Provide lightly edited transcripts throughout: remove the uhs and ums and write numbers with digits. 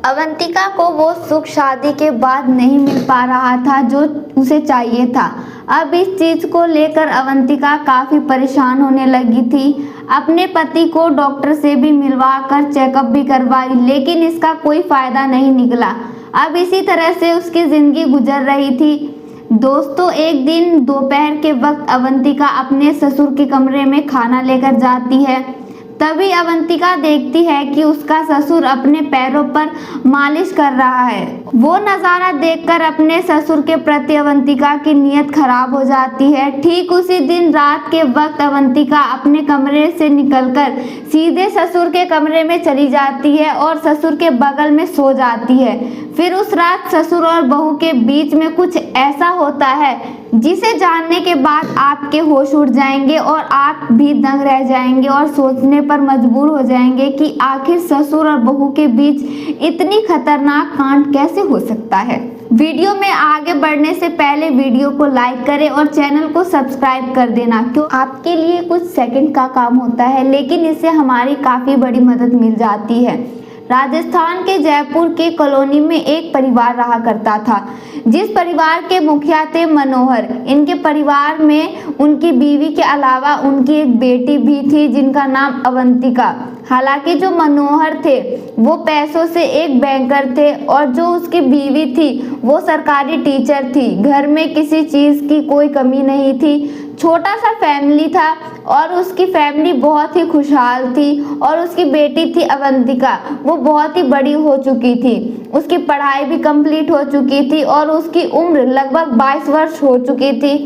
अवंतिका को वो सुख शादी के बाद नहीं मिल पा रहा था जो उसे चाहिए था। अब इस चीज को लेकर अवंतिका काफी परेशान होने लगी थी। अपने पति को डॉक्टर से भी मिलवा कर चेकअप भी करवाई, लेकिन इसका कोई फायदा नहीं निकला। अब इसी तरह से उसकी जिंदगी गुजर रही थी। दोस्तों, एक दिन दोपहर के वक्त अवंतिका अपने ससुर के कमरे में खाना लेकर जाती है। तभी अवंतिका देखती है कि उसका ससुर अपने पैरों पर मालिश कर रहा है। वो नज़ारा देखकर अपने ससुर के प्रति अवंतिका की नीयत खराब हो जाती है। ठीक उसी दिन रात के वक्त अवंतिका अपने कमरे से निकलकर सीधे ससुर के कमरे में चली जाती है और ससुर के बगल में सो जाती है। फिर उस रात ससुर और बहू के बीच में कुछ ऐसा होता है जिसे जानने के बाद आपके होश उड़ जाएंगे और आप भी दंग रह जाएंगे और सोचने पर मजबूर हो जाएंगे कि आखिर ससुर और बहू के बीच इतनी खतरनाक कांड कैसे हो सकता है। वीडियो में आगे बढ़ने से पहले वीडियो को लाइक करें और चैनल को सब्सक्राइब कर देना। क्यों आपके लिए कुछ सेकंड का काम होता है, लेकिन इससे हमारी काफ़ी बड़ी मदद मिल जाती है। राजस्थान के जयपुर के कॉलोनी में एक परिवार रहा करता था, जिस परिवार के मुखिया थे मनोहर। इनके परिवार में उनकी बीवी के अलावा उनकी एक बेटी भी थी जिनका नाम अवंतिका। हालांकि जो मनोहर थे वो पैसों से एक बैंकर थे और जो उसकी बीवी थी वो सरकारी टीचर थी। घर में किसी चीज़ की कोई कमी नहीं थी। छोटा सा फैमिली था और उसकी फैमिली बहुत ही खुशहाल थी। और उसकी बेटी थी अवंतिका, वो बहुत ही बड़ी हो चुकी थी। उसकी पढ़ाई भी कंप्लीट हो चुकी थी और उसकी उम्र लगभग 22 वर्ष हो चुकी थी।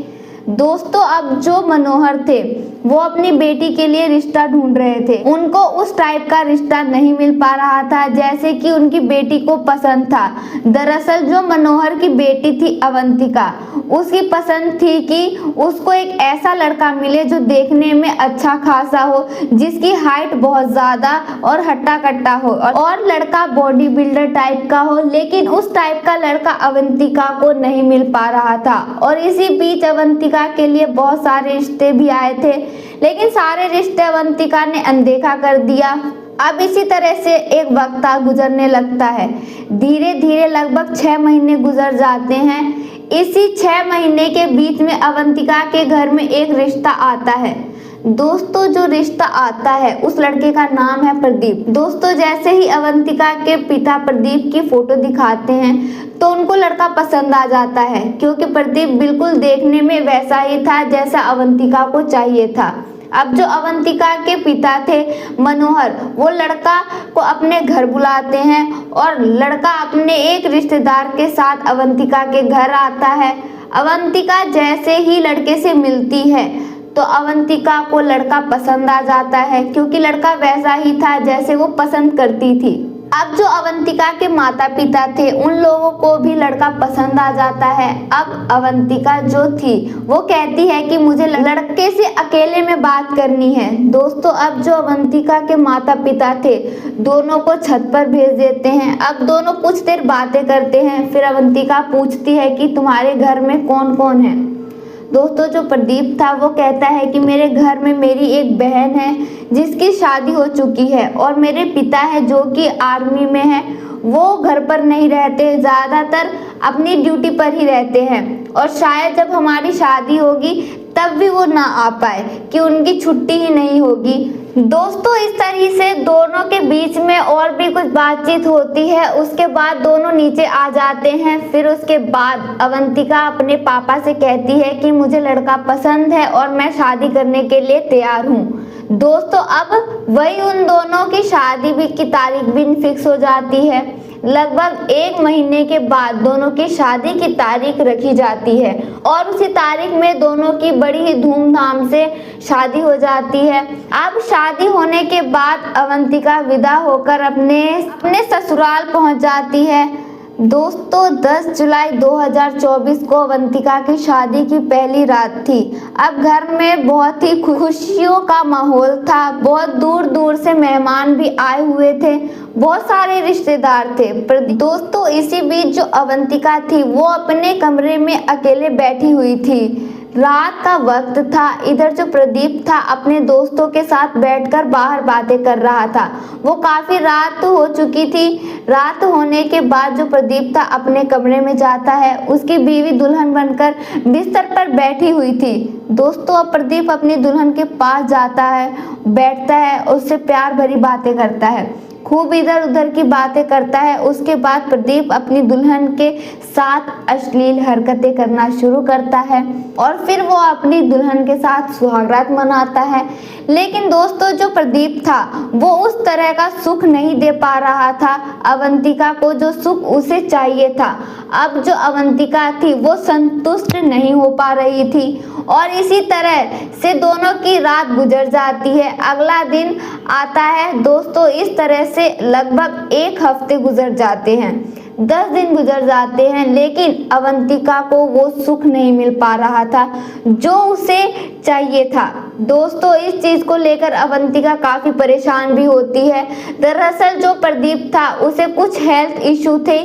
दोस्तों, अब जो मनोहर थे वो अपनी बेटी के लिए रिश्ता ढूंढ रहे थे। उनको उस टाइप का रिश्ता नहीं मिल पा रहा था जैसे कि उनकी बेटी को पसंद था। दरअसल जो मनोहर की बेटी थी अवंतिका, उसकी पसंद थी कि उसको एक ऐसा लड़का मिले जो देखने में अच्छा खासा हो, जिसकी हाइट बहुत ज़्यादा और हट्टा कट्टा हो और लड़का बॉडी बिल्डर टाइप का हो। लेकिन उस टाइप का लड़का अवंतिका को नहीं मिल पा रहा था। और इसी बीच अवंतिका के लिए बहुत सारे रिश्ते भी आए थे, लेकिन सारे रिश्ते अवंतिका ने अनदेखा कर दिया। अब इसी तरह से एक वक्त गुजरने लगता है। धीरे धीरे लगभग 6 महीने गुजर जाते हैं। इसी 6 महीने के बीच में अवंतिका के घर में एक रिश्ता आता है। दोस्तों, जो रिश्ता आता है उस लड़के का नाम है प्रदीप। दोस्तों, जैसे ही अवंतिका के पिता प्रदीप की फोटो दिखाते हैं तो उनको लड़का पसंद आ जाता है, क्योंकि प्रदीप बिल्कुल देखने में वैसा ही था जैसा अवंतिका को चाहिए था। अब जो अवंतिका के पिता थे मनोहर, वो लड़का को अपने घर बुलाते हैं और लड़का अपने एक रिश्तेदार के साथ अवंतिका के घर आता है। अवंतिका जैसे ही लड़के से मिलती है तो अवंतिका को लड़का पसंद आ जाता है, क्योंकि लड़का वैसा ही था जैसे वो पसंद करती थी। अब जो अवंतिका के माता पिता थे उन लोगों को भी लड़का पसंद आ जाता है। अब अवंतिका जो थी वो कहती है कि मुझे लड़के से अकेले में बात करनी है। दोस्तों, अब जो अवंतिका के माता पिता थे दोनों को छत पर भेज देते हैं। अब दोनों कुछ देर बातें करते हैं। फिर अवंतिका पूछती है कि तुम्हारे घर में कौन कौन है। दोस्तों, जो प्रदीप था वो कहता है कि मेरे घर में मेरी एक बहन है जिसकी शादी हो चुकी है और मेरे पिता है जो कि आर्मी में है। वो घर पर नहीं रहते, ज़्यादातर अपनी ड्यूटी पर ही रहते हैं और शायद जब हमारी शादी होगी तब भी वो ना आ पाए कि उनकी छुट्टी ही नहीं होगी। दोस्तों, इस तरह से दोनों के बीच में और भी कुछ बातचीत होती है। उसके बाद दोनों नीचे आ जाते हैं। फिर उसके बाद अवंतिका अपने पापा से कहती है कि मुझे लड़का पसंद है और मैं शादी करने के लिए तैयार हूँ। दोस्तों, अब वही उन दोनों की शादी भी की तारीख भी फिक्स हो जाती है। लगभग 1 महीने के बाद दोनों की शादी की तारीख रखी जाती है और उसी तारीख में दोनों की बड़ी ही धूमधाम से शादी हो जाती है। अब शादी होने के बाद अवंतिका विदा होकर अपने ससुराल पहुंच जाती है। दोस्तों, 10 जुलाई 2024 को अवंतिका की शादी की पहली रात थी। अब घर में बहुत ही खुशियों का माहौल था। बहुत दूर दूर से मेहमान भी आए हुए थे, बहुत सारे रिश्तेदार थे। पर दोस्तों, इसी बीच जो अवंतिका थी वो अपने कमरे में अकेले बैठी हुई थी। रात का वक्त था। इधर जो प्रदीप था अपने दोस्तों के साथ बैठकर बाहर बातें कर रहा था। वो काफी रात हो चुकी थी। रात होने के बाद जो प्रदीप था अपने कमरे में जाता है। उसकी बीवी दुल्हन बनकर बिस्तर पर बैठी हुई थी। दोस्तों, अब प्रदीप अपनी दुल्हन के पास जाता है, बैठता है, उससे प्यार भरी बातें करता है, खूब इधर उधर की बातें करता है। उसके बाद प्रदीप अपनी दुल्हन के साथ अश्लील हरकतें करना शुरू करता है और फिर वो अपनी दुल्हन के साथ सुहागरात मनाता है। लेकिन दोस्तों, जो प्रदीप था वो उस तरह का सुख नहीं दे पा रहा था अवंतिका को, जो सुख उसे चाहिए था। अब जो अवंतिका थी वो संतुष्ट नहीं हो पा रही थी और इसी तरह से दोनों की रात गुजर जाती है। अगला दिन आता है। दोस्तों, इस तरह से लगभग 1 हफ्ते गुजर जाते हैं, 10 दिन गुजर जाते हैं, लेकिन अवंतिका को वो सुख नहीं मिल पा रहा था जो उसे चाहिए था। दोस्तों, इस चीज को लेकर अवंतिका काफी परेशान भी होती है। दरअसल जो प्रदीप था उसे कुछ हेल्थ इशू थे,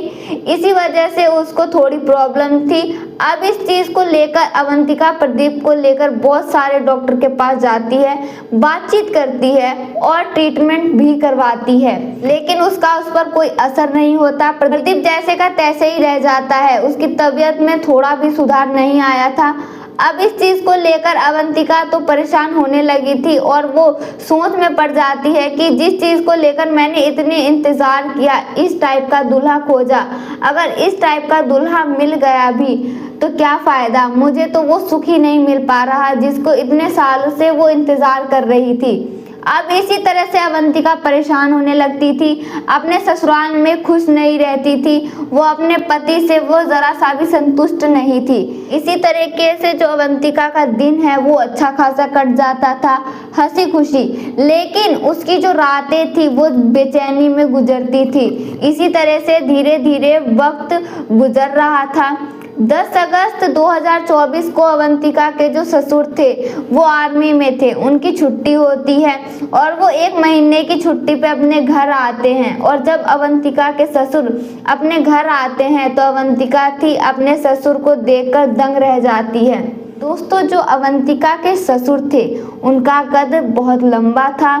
इसी वजह से उसको थोड़ी प्रॉब्लम थी। अब इस चीज को लेकर अवंतिका प्रदीप को लेकर बहुत सारे डॉक्टर के पास जाती है, बातचीत करती है और ट्रीटमेंट भी करवाती है, लेकिन उसका उस पर कोई असर नहीं होता। प्रदीप जैसे का तैसे ही रह जाता है। उसकी तबीयत में थोड़ा भी सुधार नहीं आया था। अब इस चीज को लेकर अवंतिका तो परेशान होने लगी थी और वो सोच में पड़ जाती है कि जिस चीज को लेकर मैंने इतने इंतजार किया, इस टाइप का दूल्हा खोजा, अगर इस टाइप का दूल्हा मिल गया भी तो क्या फायदा, मुझे तो वो सुख ही नहीं मिल पा रहा जिसको इतने सालों से वो इंतजार कर रही थी। अब इसी तरह से अवंतिका परेशान होने लगती थी, अपने ससुराल में खुश नहीं रहती थी, वो अपने पति से वो जरा सा भी संतुष्ट नहीं थी। इसी तरीके से जो अवंतिका का दिन है वो अच्छा खासा कट जाता था, हंसी खुशी, लेकिन उसकी जो रातें थी वो बेचैनी में गुजरती थी। इसी तरह से धीरे धीरे वक्त गुजर रहा था। 10 अगस्त 2024 को अवंतिका के जो ससुर थे वो आर्मी में थे, उनकी छुट्टी होती है और वो 1 महीने की छुट्टी पे अपने घर आते हैं। और जब अवंतिका के ससुर अपने घर आते हैं तो अवंतिका थी अपने ससुर को देखकर दंग रह जाती है। दोस्तों, जो अवंतिका के ससुर थे उनका कद बहुत लंबा था,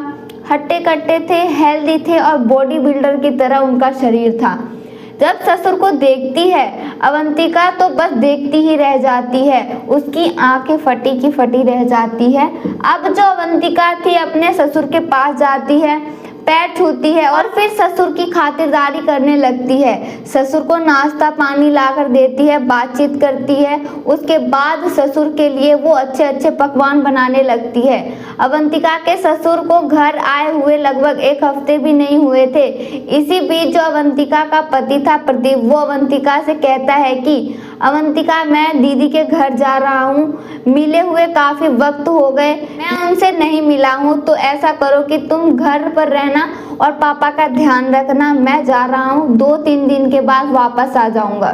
हट्टे कट्टे थे, हेल्दी थे और बॉडी बिल्डर की तरह उनका शरीर था। जब ससुर को देखती है अवंतिका तो बस देखती ही रह जाती है, उसकी आंखें फटी की फटी रह जाती है। अब जो अवंतिका थी अपने ससुर के पास जाती है, पैर छूती है और फिर ससुर की खातिरदारी करने लगती है, ससुर को नाश्ता पानी लाकर देती है, बातचीत करती है। उसके बाद ससुर के लिए वो अच्छे अच्छे पकवान बनाने लगती है। अवंतिका के ससुर को घर आए हुए लगभग 1 हफ्ते भी नहीं हुए थे। इसी बीच जो अवंतिका का पति था प्रदीप, वो अवंतिका से कहता है कि अवंतिका, मैं दीदी के घर जा रहा हूँ, मिले हुए काफी वक्त हो गए, मैं उनसे नहीं मिला हूँ, तो ऐसा करो कि तुम घर पर रहना और पापा का ध्यान रखना, मैं जा रहा हूँ, 2-3 दिन के बाद वापस आ जाऊंगा।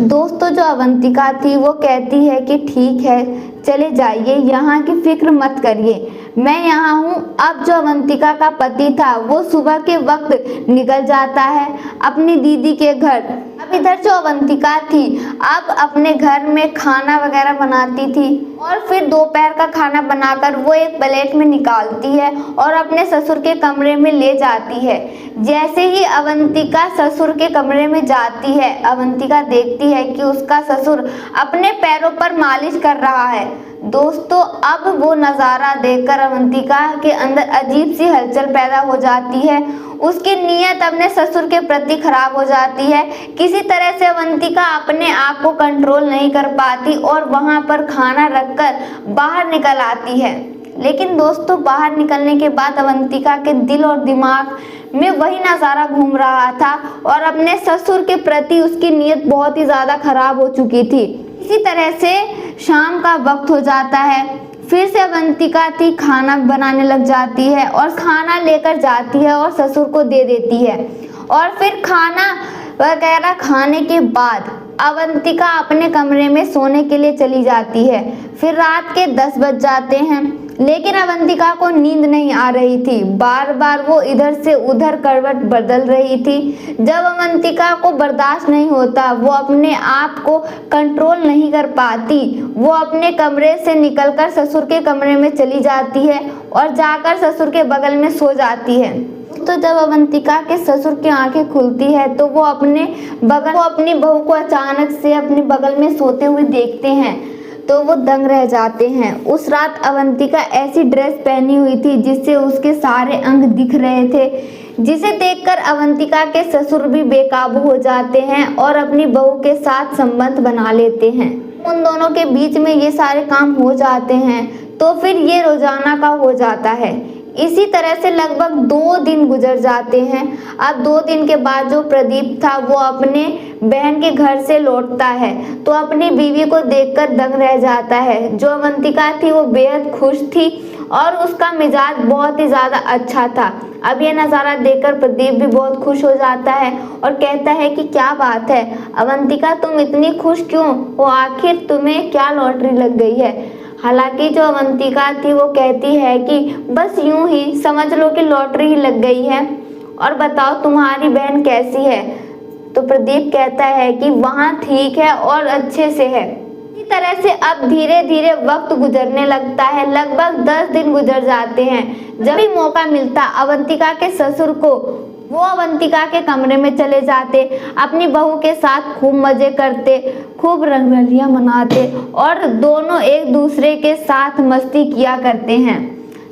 दोस्तों, जो अवंतिका थी वो कहती है कि ठीक है, चले जाइए, यहाँ की फिक्र मत करिए, मैं यहाँ हूँ। अब जो अवंतिका का पति था वो सुबह के वक्त निकल जाता है अपनी दीदी के घर। अब इधर जो अवंतिका थी अब अपने घर में खाना वगैरह बनाती थी और फिर दोपहर का खाना बनाकर वो एक प्लेट में निकालती है और अपने ससुर के कमरे में ले जाती है। जैसे ही अवंतिका ससुर के कमरे में जाती है, अवंतिका देखती है कि उसका ससुर अपने पैरों पर मालिश कर रहा है। दोस्तों, अब वो नज़ारा देखकर अवंतिका के अंदर अजीब सी हलचल पैदा हो जाती है। उसकी नीयत अपने ससुर के प्रति खराब हो जाती है। किसी तरह से अवंतिका अपने आप को कंट्रोल नहीं कर पाती और वहां पर खाना रखकर बाहर निकल आती है। लेकिन दोस्तों, बाहर निकलने के बाद अवंतिका के दिल और दिमाग में वही नज़ारा घूम रहा था और अपने ससुर के प्रति उसकी नीयत बहुत ही ज़्यादा खराब हो चुकी थी। इसी तरह से शाम का वक्त हो जाता है। फिर से अवंतिका थी खाना बनाने लग जाती है और खाना लेकर जाती है और ससुर को दे देती है। और फिर खाना वगैरह खाने के बाद अवंतिका अपने कमरे में सोने के लिए चली जाती है। फिर रात के 10 बज जाते हैं। लेकिन अवंतिका को नींद नहीं आ रही थी। बार बार वो इधर से उधर करवट बदल रही थी। जब अवंतिका को बर्दाश्त नहीं होता, वो अपने आप को कंट्रोल नहीं कर पाती, वो अपने कमरे से निकलकर ससुर के कमरे में चली जाती है और जाकर ससुर के बगल में सो जाती है। तो जब अवंतिका के ससुर की आंखें खुलती है तो वो अपनी बहू को अचानक से अपने बगल में सोते हुए देखते हैं तो वो दंग रह जाते हैं। उस रात अवंतिका ऐसी ड्रेस पहनी हुई थी जिससे उसके सारे अंग दिख रहे थे, जिसे देखकर अवंतिका के ससुर भी बेकाबू हो जाते हैं और अपनी बहू के साथ संबंध बना लेते हैं। उन दोनों के बीच में ये सारे काम हो जाते हैं तो फिर ये रोजाना का हो जाता है। इसी तरह से लगभग 2 दिन गुजर जाते हैं। अब 2 दिन के बाद जो प्रदीप था वो अपने बहन के घर से लौटता है तो अपनी बीवी को देखकर दंग रह जाता है। जो अवंतिका थी वो बेहद खुश थी और उसका मिजाज बहुत ही ज़्यादा अच्छा था। अब ये नज़ारा देखकर प्रदीप भी बहुत खुश हो जाता है और कहता है कि क्या बात है अवंतिका, तुम इतनी खुश क्यों हो? आखिर तुम्हें क्या लॉटरी लग गई है? हालांकि जो अवंतिका थी वो कहती है कि बस यूं ही समझ लो कि लॉटरी ही लग गई है। और बताओ तुम्हारी बहन कैसी है? तो प्रदीप कहता है कि वहाँ ठीक है और अच्छे से है। इसी तरह से अब धीरे धीरे वक्त गुजरने लगता है। लगभग 10 दिन गुजर जाते हैं। जब भी मौका मिलता अवंतिका के ससुर को, वो अवंतिका के कमरे में चले जाते, अपनी बहू के साथ खूब मजे करते, खूब रंगरलियां मनाते और दोनों एक दूसरे के साथ मस्ती किया करते हैं।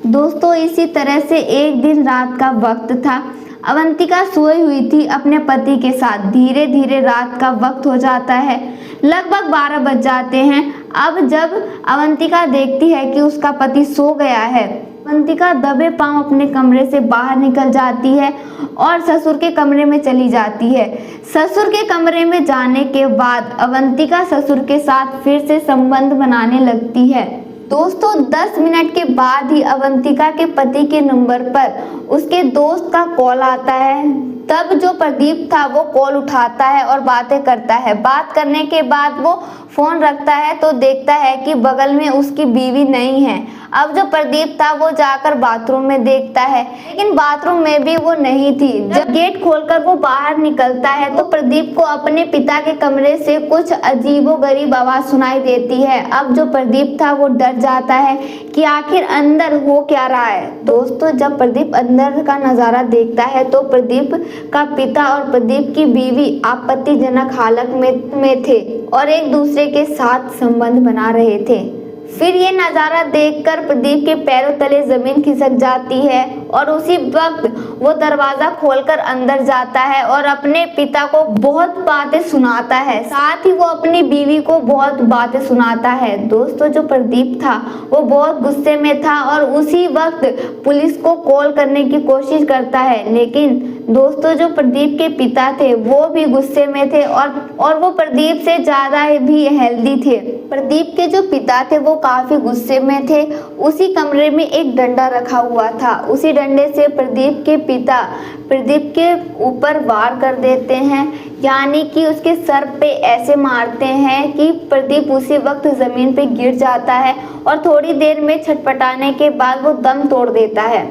दोस्तों इसी तरह से एक दिन रात का वक्त था। अवंतिका सोई हुई थी अपने पति के साथ। धीरे धीरे रात का वक्त हो जाता है। लगभग 12 बज जाते हैं। अब जब अवंतिका देखती है कि उसका पति सो गया है, अवंतिका दबे पांव अपने कमरे से बाहर निकल जाती है और ससुर के कमरे में चली जाती है। ससुर के कमरे में जाने के बाद अवंतिका ससुर के साथ फिर से संबंध बनाने लगती है। दोस्तों 10 मिनट के बाद ही अवंतिका के पति के नंबर पर उसके दोस्त का कॉल आता है। तब जो प्रदीप था वो कॉल उठाता है और बातें करता है। बात करने के बाद वो फोन रखता है तो देखता है कि बगल में उसकी बीवी नहीं है। अब जो प्रदीप था वो जाकर बाथरूम में देखता है, लेकिन बाथरूम में भी वो नहीं थी। जब गेट खोलकर वो बाहर निकलता है तो प्रदीप को अपने पिता के कमरे से कुछ अजीबोगरीब आवाज सुनाई देती है। अब जो प्रदीप था वो डर जाता है कि आखिर अंदर हो क्या रहा है। दोस्तों जब प्रदीप अंदर का नजारा देखता है तो प्रदीप का पिता और प्रदीप की बीवी आपत्तिजनक हालत में थे और एक दूसरे के साथ संबंध बना रहे थे। फिर ये नज़ारा देखकर प्रदीप के पैरों तले जमीन खिसक जाती है और उसी वक्त वो दरवाजा खोलकर अंदर जाता है और अपने पिता को बहुत बातें सुनाता है। साथ ही वो अपनी बीवी को बहुत बातें सुनाता है। दोस्तों जो प्रदीप था वो बहुत गुस्से में था और उसी वक्त पुलिस को कॉल करने की कोशिश करता है, लेकिन दोस्तों जो प्रदीप के पिता थे वो भी गुस्से में थे और वो प्रदीप से ज़्यादा भी हेल्दी थे। प्रदीप के जो पिता थे वो काफ़ी गुस्से में थे। उसी कमरे में एक डंडा रखा हुआ था। उसी डंडे से प्रदीप के पिता प्रदीप के ऊपर वार कर देते हैं, यानी कि उसके सर पे ऐसे मारते हैं कि प्रदीप उसी वक्त ज़मीन पे गिर जाता है और थोड़ी देर में छटपटाने के बाद वो दम तोड़ देता है।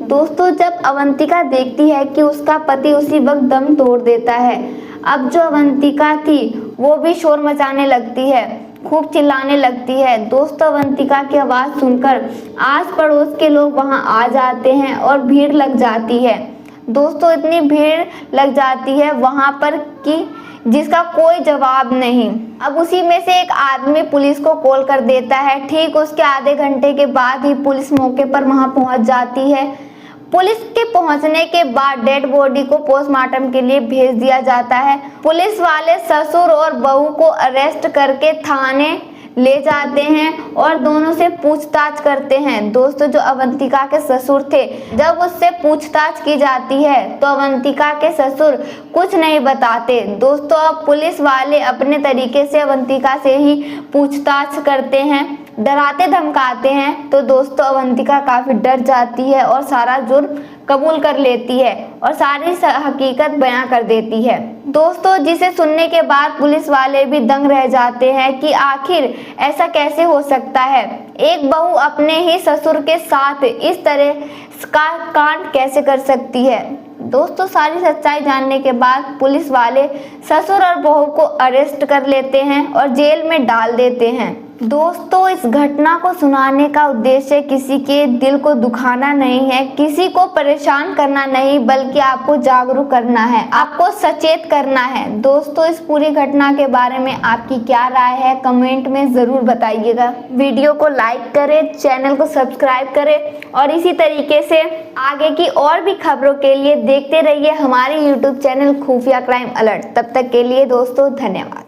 दोस्तों जब अवंतिका देखती है कि उसका पति उसी वक्त दम तोड़ देता है, अब जो अवंतिका थी वो भी शोर मचाने लगती है, खूब चिल्लाने लगती है। दोस्तों अवंतिका की आवाज़ सुनकर आस पड़ोस के लोग वहां आ जाते हैं और भीड़ लग जाती है। दोस्तों इतनी भीड़ लग जाती है वहां पर कि जिसका कोई जवाब नहीं। अब उसी में से एक आदमी पुलिस को कॉल कर देता है। ठीक उसके आधे घंटे के बाद ही पुलिस मौके पर वहां पहुंच जाती है। पुलिस के पहुंचने के बाद डेड बॉडी को पोस्टमार्टम के लिए भेज दिया जाता है। पुलिस वाले ससुर और बहू को अरेस्ट करके थाने ले जाते हैं और दोनों से पूछताछ करते हैं। दोस्तों जो अवंतिका के ससुर थे, जब उससे पूछताछ की जाती है तो अवंतिका के ससुर कुछ नहीं बताते। दोस्तों अब पुलिस वाले अपने तरीके से अवंतिका से ही पूछताछ करते हैं, डराते धमकाते हैं। तो दोस्तों अवंतिका काफ़ी डर जाती है और सारा जुर्म कबूल कर लेती है और सारी हकीकत बयां कर देती है। दोस्तों, जिसे सुनने के बाद पुलिस वाले भी दंग रह जाते हैं कि आखिर ऐसा कैसे हो सकता है, एक बहू अपने ही ससुर के साथ इस तरह का कांड कैसे कर सकती है। दोस्तों, सारी सच्चाई जानने के बाद पुलिस वाले ससुर और बहू को अरेस्ट कर लेते हैं और जेल में डाल देते हैं। दोस्तों, इस घटना को सुनाने का उद्देश्य किसी के दिल को दुखाना नहीं है, किसी को परेशान करना नहीं, बल्कि आपको जागरूक करना है, आपको सचेत करना है। दोस्तों, इस पूरी घटना के बारे में आपकी क्या राय है, कमेंट में ज़रूर बताइएगा। वीडियो को लाइक करें, चैनल को सब्सक्राइब करें और इसी तरीके से आगे की और भी खबरों के लिए देखते रहिए हमारे YouTube चैनल खुफिया क्राइम अलर्ट। तब तक के लिए दोस्तों, धन्यवाद।